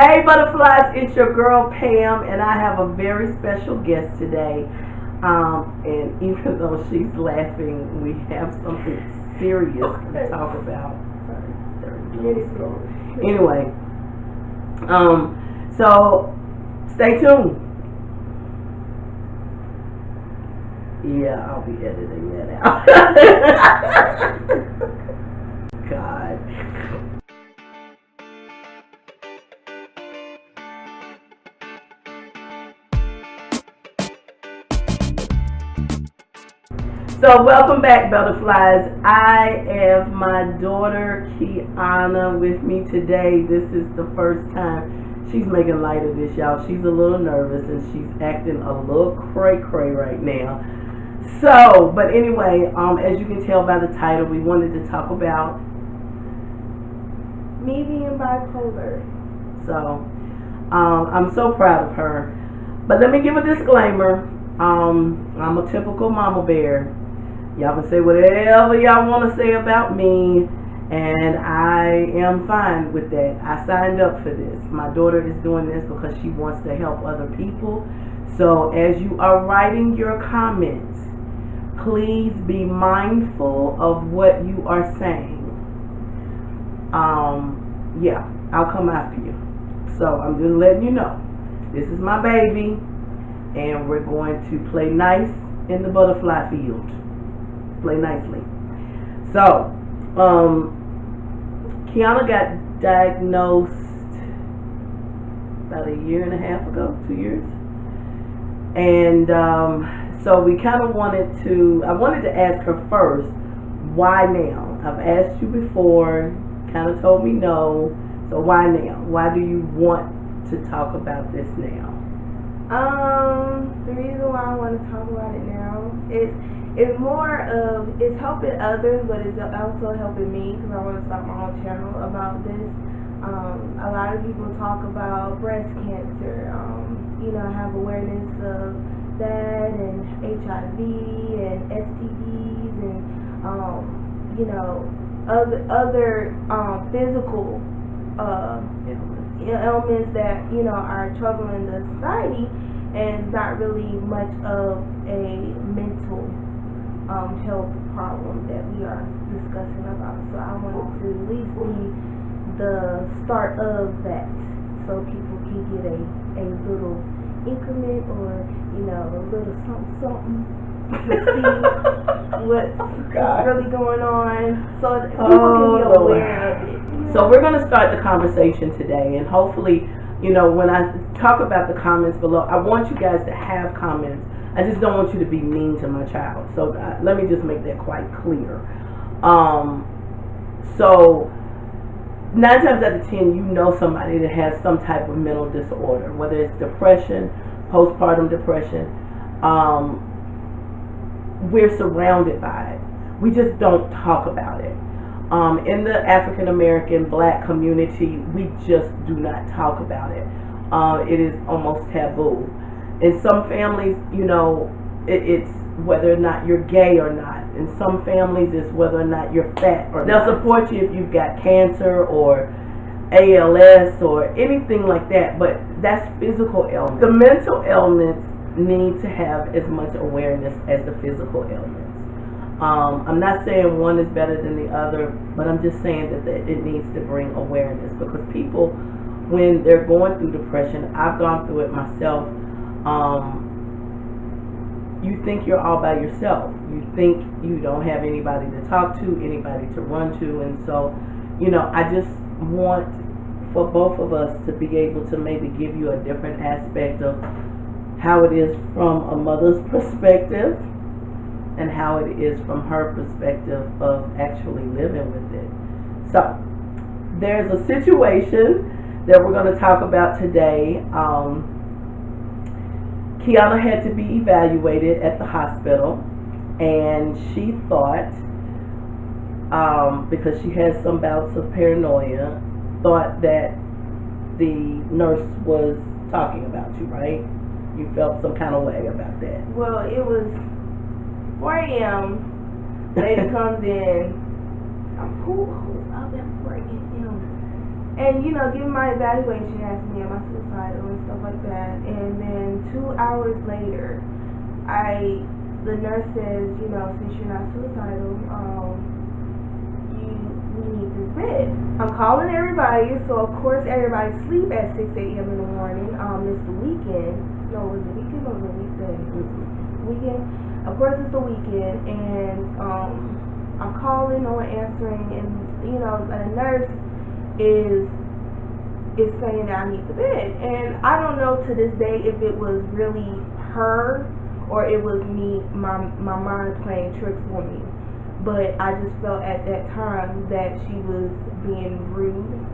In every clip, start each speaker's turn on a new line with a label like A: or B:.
A: Hey butterflies, it's your girl Pam, and I have a very special guest today. And even though she's laughing, we have something serious to talk about. Anyway, so stay tuned. Yeah, I'll be editing that out. God. So welcome back, butterflies. I have my daughter Kiana with me today. This is the first time she's making light of this, y'all. She's a little nervous and she's acting a little cray-cray right now. So, but anyway, as you can tell by the title, we wanted to talk about
B: me being bipolar.
A: So, I'm so proud of her. But let me give a disclaimer. I'm a typical mama bear. Y'all can say whatever y'all want to say about me, and I am fine with that. I signed up for this. My daughter is doing this because she wants to help other people. So as you are writing your comments, please be mindful of what you are saying. Yeah, I'll come after you. So I'm just letting you know. This is my baby, and we're going to play nice in the butterfly field. Play nicely. So, Kiana got diagnosed about a year and a half ago, 2 years. And so we kind of wanted to ask her first, why now? I've asked you before, kind of told me no. So why now? Why do you want to talk about this now?
B: The reason why I want to talk about it now is it's more of, it's helping others, but it's also helping me because I want to start my own channel about this. A lot of people talk about breast cancer, have awareness of that and HIV and STDs and, other physical ailments that, are troubling the society, and it's not really much of a mental health problem that we are discussing about. So I wanted to at least be the start of that, so people can get a little increment or a little something to see what's really going on, so that people can be aware of it.
A: So we're going to start the conversation today, and hopefully, when I talk about the comments below, I want you guys to have comments. I just don't want you to be mean to my child. So let me just make that quite clear. So 9 times out of 10, you know somebody that has some type of mental disorder, whether it's depression, postpartum depression. We're surrounded by it. We just don't talk about it. In the African American Black community, we just do not talk about it. It is almost taboo. In some families, it's whether or not you're gay or not. In some families, it's whether or not you're fat or not. They'll support you if you've got cancer or ALS or anything like that, but that's physical ailments. The mental ailments need to have as much awareness as the physical ailments. I'm not saying one is better than the other, but I'm just saying that it needs to bring awareness, because people, when they're going through depression, I've gone through it myself. You think you're all by yourself. You think you don't have anybody to talk to, anybody to run to, and so, I just want for both of us to be able to maybe give you a different aspect of how it is from a mother's perspective and how it is from her perspective of actually living with it. So, there's a situation that we're going to talk about today. Kiana had to be evaluated at the hospital, and she thought, because she has some bouts of paranoia, thought that the nurse was talking about you, right? You felt some kind of way about that.
B: Well, it was 4 a.m. Lady comes in. Who was out there 4 a.m.? And giving my evaluation, asking me am I suicidal and stuff like that. And then 2 hours later, the nurse says, since you're not suicidal, we need this bed. I'm calling everybody, so of course everybody sleep at 6 a.m. in the morning. It's the weekend. No, was it weekend or was it weekday? Weekend. Of course it's the weekend, and I'm calling, no one answering, and a nurse is saying that I need the bed, and I don't know to this day if it was really her or it was me, my mind playing tricks on me. But I just felt at that time that she was being rude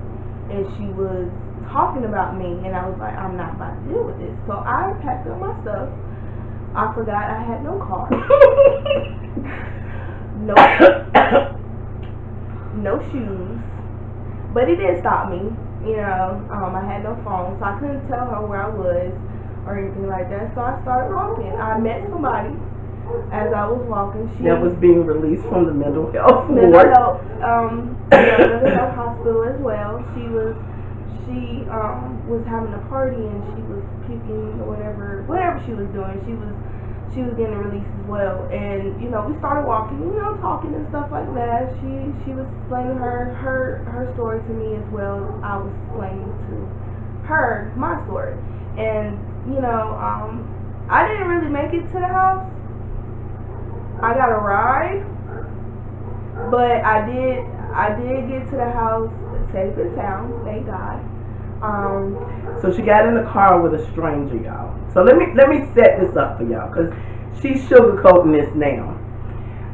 B: and she was talking about me, and I was like, I'm not about to deal with this. So I packed up my stuff. I forgot I had no car. No shoes. But it did stop me. I had no phone, so I couldn't tell her where I was or anything like that. So I started walking. I met somebody as I was walking.
A: That was being released from the mental health ward.
B: Mental health hospital as well. She was having a party and she was puking or whatever she was doing. She was getting released as well, and we started walking, talking and stuff like that. She was explaining her story to me as well as I was explaining to her my story, and I didn't really make it to the house. I got a ride, but I did get to the house safe and sound, thank God.
A: So she got in the car with a stranger, y'all. So let me set this up for y'all, because she's sugarcoating this now.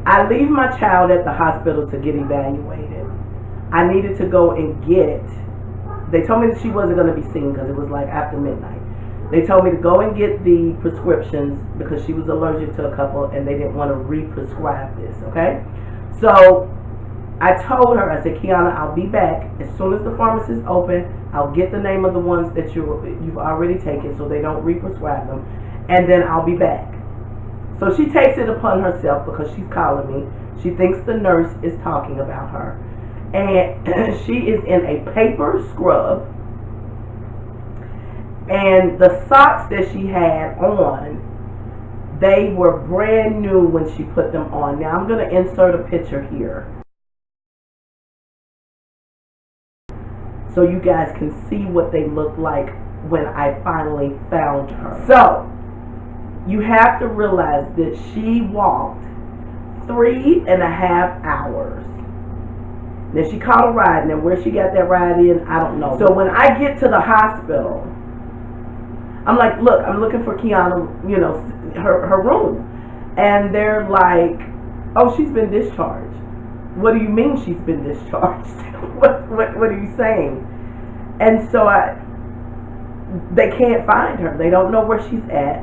A: I leave my child at the hospital to get evaluated. I needed to go and they told me that she wasn't going to be seen because it was like after midnight. They told me to go and get the prescriptions because she was allergic to a couple and they didn't want to re-prescribe this, okay? So I told her, I said, Kiana, I'll be back. As soon as the pharmacy is open, I'll get the name of the ones that you've already taken so they don't re-prescribe them, and then I'll be back. So she takes it upon herself because she's calling me. She thinks the nurse is talking about her. And she is in a paper scrub. And the socks that she had on, they were brand new when she put them on. Now I'm going to insert a picture here, so you guys can see what they look like when I finally found her. So, you have to realize that she walked 3.5 hours. Now, she caught a ride. Now, where she got that ride in, I don't know. So, when I get to the hospital, I'm like, look, I'm looking for Kiana, her room. And they're like, oh, she's been discharged. What do you mean she's been discharged? What are you saying? And so they can't find her. They don't know where she's at.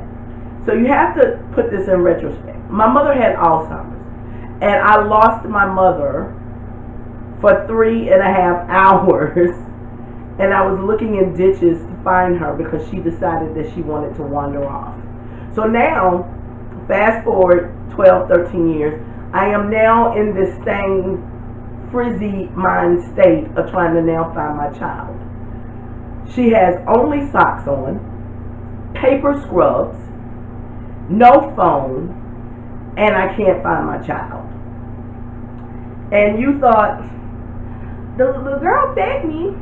A: So you have to put this in retrospect. My mother had Alzheimer's, and I lost my mother for 3.5 hours, and I was looking in ditches to find her because she decided that she wanted to wander off. So now, fast forward 12, 13 years, I am now in this same frizzy mind state of trying to now find my child. She has only socks on, paper scrubs, no phone, and I can't find my child. And you thought,
B: the girl begged me.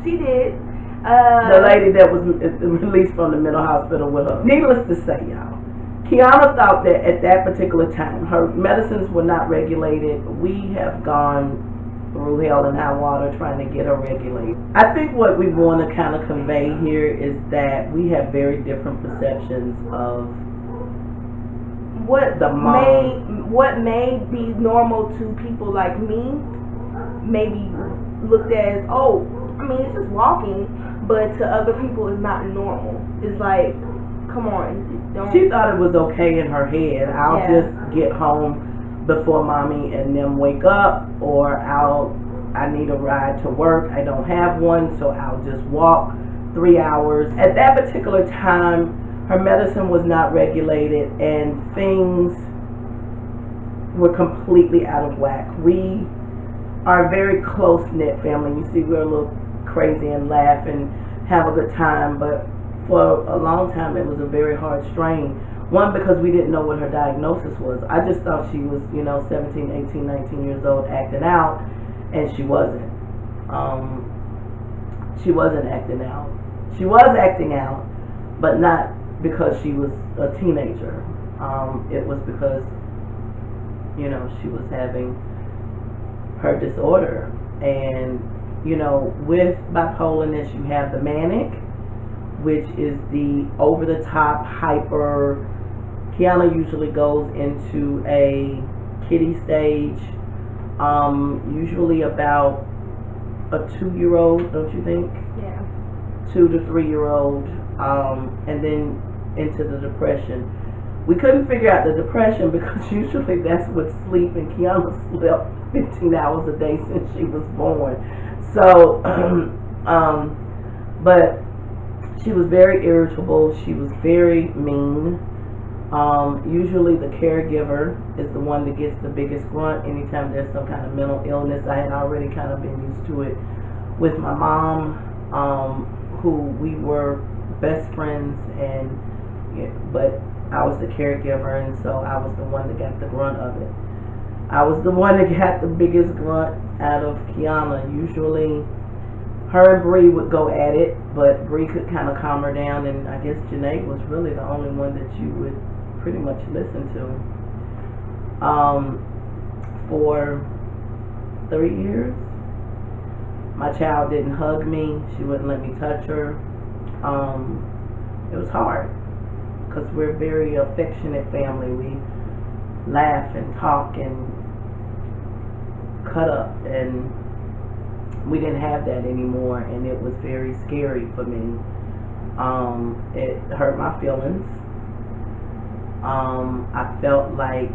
B: She did.
A: The lady that was released from the mental hospital with her. Needless to say, y'all, Kiana thought that at that particular time her medicines were not regulated. We have gone through hell and high water trying to get her regulated. I think what we want to kind of convey here is that we have very different perceptions of
B: what may be normal to people like me may be looked at as, it's just walking, but to other people it's not normal. It's like, come on, don't.
A: She thought it was okay in her head. I'll just get home before mommy and them wake up, or I need a ride to work. I don't have one, so I'll just walk 3 hours. At that particular time, her medicine was not regulated and things were completely out of whack. We are a very close-knit family. You see, we're a little crazy and laugh and have a good time, but for a long time it was a very hard strain. One, because we didn't know what her diagnosis was. I just thought she was, 17, 18, 19 years old acting out, and she wasn't. She wasn't acting out. She was acting out, but not because she was a teenager. It was because, she was having her disorder. And, with bipolarness, you have the manic, which is the over-the-top, hyper. Kiana usually goes into a kitty stage, usually about a 2-year-old, don't you think?
B: Yeah.
A: 2 to 3-year-old, and then into the depression. We couldn't figure out the depression because usually that's with sleep, and Kiana slept 15 hours a day since she was born. So, but she was very irritable. She was very mean. Usually the caregiver is the one that gets the biggest grunt anytime there's some kind of mental illness. I had already kind of been used to it with my mom, who we were best friends, but I was the caregiver, and so I was the one that got the grunt of it. I was the one that got the biggest grunt out of Kiana. Usually her and Bree would go at it, but Bree could kind of calm her down, and I guess Janae was really the only one that you would pretty much listen to. For 3 years, my child didn't hug me. She wouldn't let me touch her. It was hard because we're a very affectionate family. We laugh and talk and cut up, and we didn't have that anymore, and it was very scary for me. It hurt my feelings. I felt like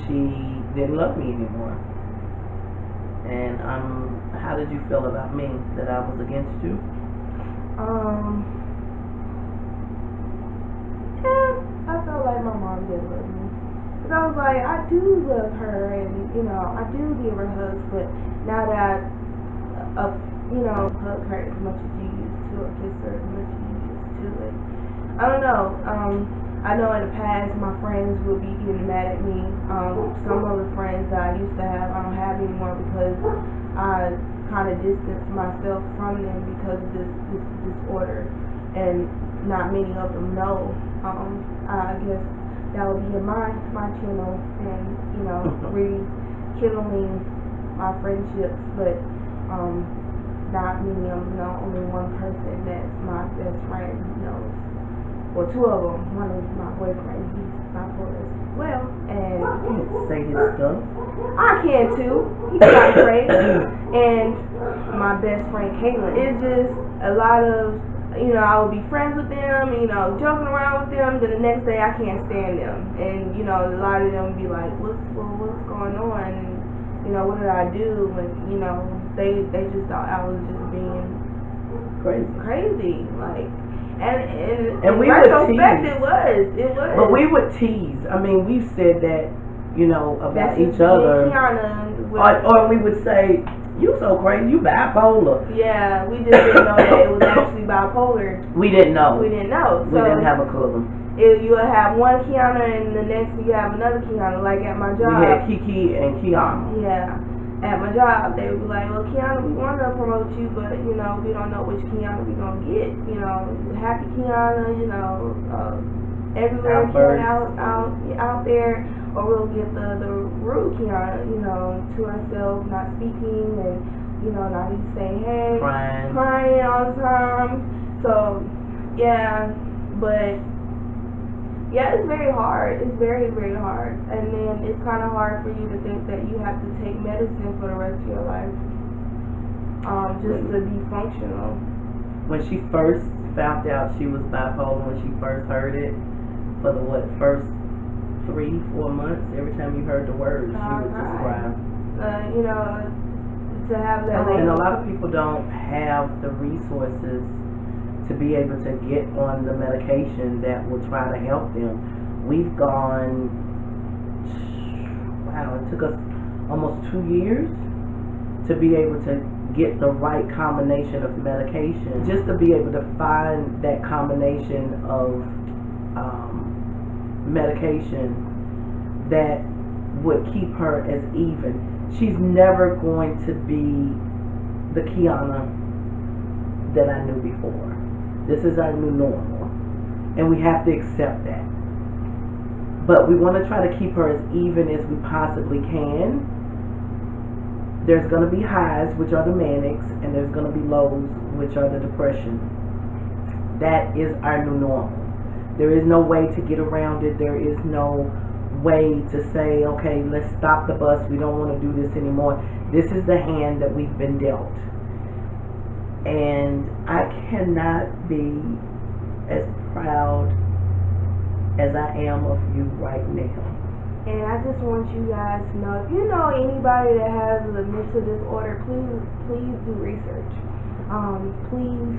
A: she didn't love me anymore. And how did you feel about me? That I was against you?
B: Yeah, I felt like my mom didn't love me. Because I was like, I do love her, and I do give her hugs, but now that hug her as much as you used to, or kiss her as much as you used to, and I don't know. I know in the past my friends would be getting mad at me. Some of the friends that I used to have, I don't have anymore because I kind of distanced myself from them because of this disorder, and not many of them know. I guess that would be in my channel, and rekindling my friendships, but not many of them know. Only one person that's my best friend knows. Well, 2 of them. One is my boyfriend. He's bipolar as well. And
A: you can't say his stuff.
B: I can too. He's not great. And my best friend Caitlin. It's just a lot of, I would be friends with them, joking around with them. Then the next day I can't stand them. And a lot of them would be like, what's going on? And what did I do? And they just thought I was just being crazy, like. And
A: we would tease.
B: It was.
A: But we would tease. I mean, we've said that, about each other. Or we would say, you so crazy, you bipolar.
B: Yeah, we just didn't know that it was actually bipolar.
A: We didn't know.
B: So
A: we didn't have a clue.
B: You would have one Kiana, and the next you have another Kiana, like at my job.
A: We had Kiki and Kiana.
B: Yeah. At my job, they would be like, well, Kiana, we want to promote you, but, we don't know which Kiana we going to get. Happy Kiana, everywhere Kiana out there, or we'll get the rude Kiana, to herself, not speaking, and, not even saying hey. Crying all the time. So, yeah, but... yeah, it's very hard. It's very, very hard. And then it's kind of hard for you to think that you have to take medicine for the rest of your life, just to be functional.
A: When she first found out she was bipolar, when she first heard it, for the first 3-4 months, every time you heard the word, she would just cry.
B: To have that.
A: And a lot of people don't have the resources to be able to get on the medication that will try to help them. We've gone, wow, it took us almost 2 years to be able to get the right combination of medication, just to be able to find that combination of medication that would keep her as even. She's never going to be the Kiana that I knew before. This is our new normal, and we have to accept that. But we want to try to keep her as even as we possibly can. There's going to be highs, which are the manics, and there's going to be lows, which are the depression. That is our new normal. There is no way to get around it. There is no way to say, okay, let's stop the bus. We don't want to do this anymore. This is the hand that we've been dealt. And I cannot be as proud as I am of you right now.
B: And I just want you guys to know, if you know anybody that has a mental disorder, please do research. Please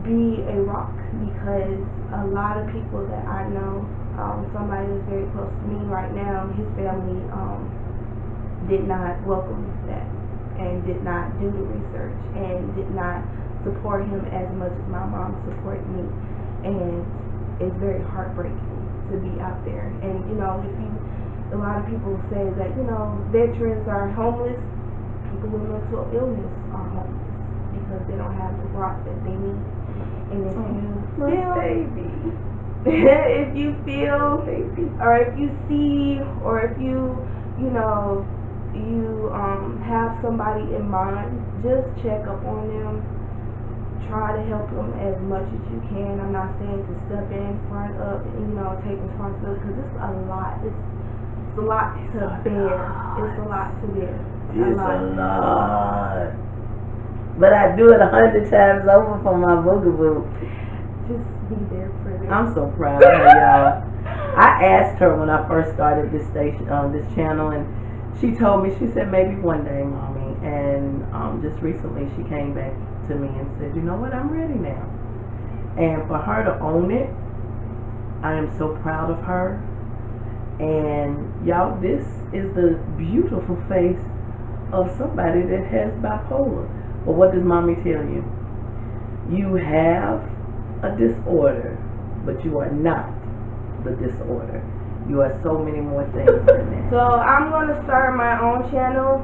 B: be a rock, because a lot of people that I know, somebody that's very close to me right now, his family did not welcome that, and did not do the research, and did not support him as much as my mom supported me. And it's very heartbreaking to be out there. And a lot of people say that veterans are homeless. People with mental illness are homeless because they don't have the rock that they need. And if if you feel, or if you see, or if you have somebody in mind, just check up on them. Try to help them as much as you can. I'm not saying to step in front of and take responsibility, because it's a lot. It's a lot to bear. It's a lot to bear.
A: It's a lot. But I do it 100 times over for my boogaboo.
B: Just be there for them.
A: I'm so proud of her, y'all. I asked her when I first started this station, this channel, and she told me, she said, maybe one day, Mommy. And just recently she came back to me and said, you know what, I'm ready now. And for her to own it, I am so proud of her. And y'all, this is the beautiful face of somebody that has bipolar. But what does Mommy tell you? You have a disorder, but you are not the disorder. You are so many more things than that.
B: So I'm going to start my own channel.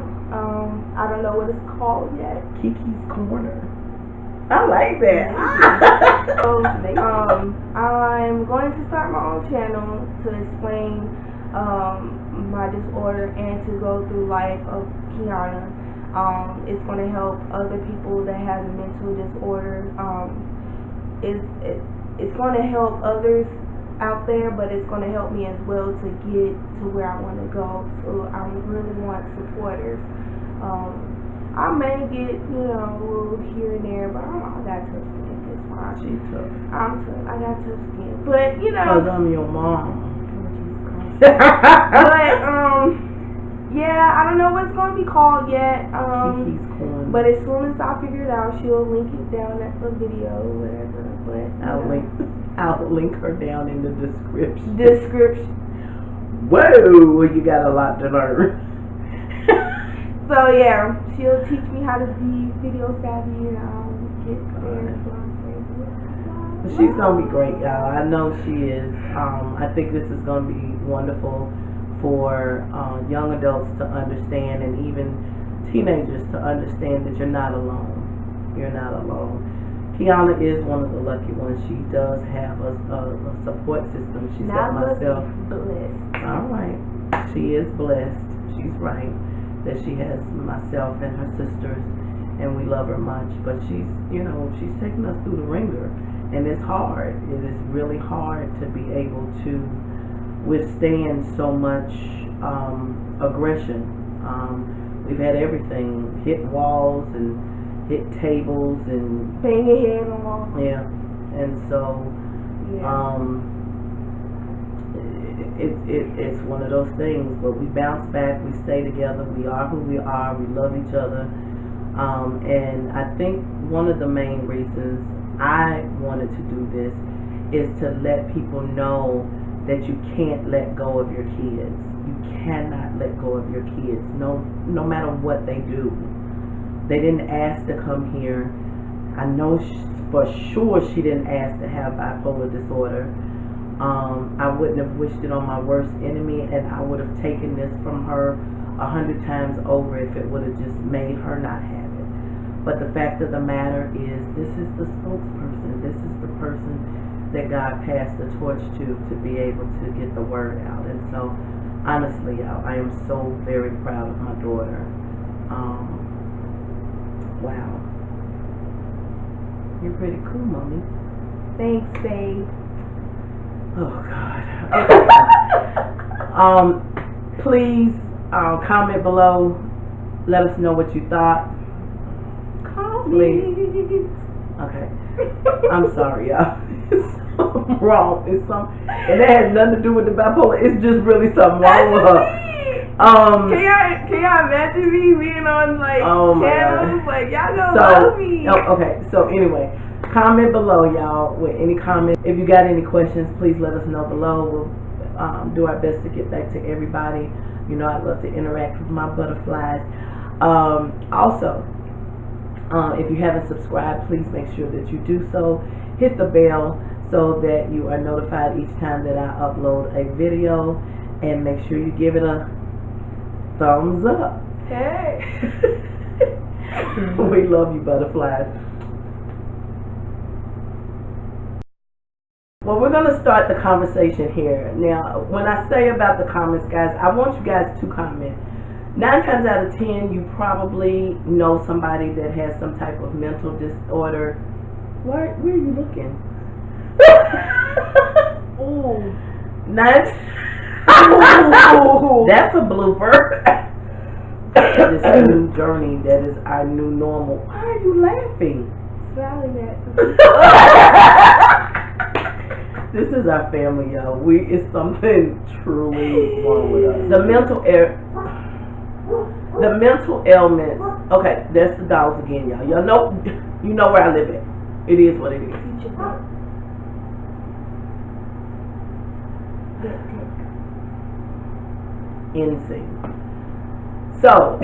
B: I don't know what it's called yet.
A: Kiki's Corner. I like that.
B: So, I'm going to start my own channel to explain my disorder and to go through life of Kiana. It's going to help other people that have a mental disorder. It's going to help others out there, but it's going to help me as well to get to where I want to go. So I really want supporters. I may get, a little here and there, but I got tough skin. It's fine.
A: She's tough.
B: I'm tough. I got tough skin. But,
A: because I'm your mom.
B: But, yeah, I don't know what it's going to be called yet.
A: Kiki's Corner.
B: But as soon as I figure it out, she'll link it down at the video or whatever. But
A: I'll link her down in the description. Whoa, you got a lot to learn.
B: So yeah, she'll teach me how to be video savvy, and I'll get there.
A: She's gonna be great, y'all. I know she is. I think this is gonna be wonderful for young adults to understand, and even teenagers to understand that you're not alone. You're not alone. Kiana is one of the lucky ones. She does have a support system. She said myself.
B: Blessed.
A: All right. She is blessed. She's right. That she has myself and her sisters, and we love her much. But she's taking us through the ringer, and it's hard. It is really hard to be able to withstand so much aggression. We've had everything: hit walls and hit tables and
B: bang your head on walls.
A: Yeah, and so it's one of those things, but we bounce back, we stay together, we are who we are, we love each other, and I think one of the main reasons I wanted to do this is to let people know that you can't let go of your kids. You cannot let go of your kids, no matter what they do. They didn't ask to come here. I know for sure she didn't ask to have bipolar disorder. I wouldn't have wished it on my worst enemy, and I would have taken this from her 100 times over if it would have just made her not have it. But the fact of the matter is, this is the spokesperson. This is the person that God passed the torch to be able to get the word out. And so, honestly, y'all, I am so very proud of my daughter. Wow. You're pretty cool, Mommy.
B: Thanks, babe.
A: Oh, God. Okay. Please comment below. Let us know what you thought. Please. Okay. I'm sorry, y'all. It's something wrong. And that has nothing to do with the bipolar. It's just really something wrong with her.
B: Can y'all imagine me being on channels? Like, y'all gonna love me.
A: Okay, so anyway, comment below, y'all, with any comments. If you got any questions, please let us know below. We'll do our best to get back to everybody. You know, I love to interact with my butterflies. Also, if you haven't subscribed, please make sure that you do so. Hit the bell so that you are notified each time that I upload a video, and make sure you give it a thumbs up.
B: Hey.
A: We love you, butterflies. Well, we're going to start the conversation here. Now, when I say about the comments, guys, I want you guys to comment. 9 times out of 10, you probably know somebody that has some type of mental disorder. Where are you looking?
B: Ooh.
A: That's a blooper. This new journey, that is our new normal. Why are you laughing?
B: Smiling at
A: This is our family, y'all. It's something truly wrong with us. The mental ailments. Okay, that's the dogs again, y'all. Y'all know, you know where I live at. It is what it is. Insane. So,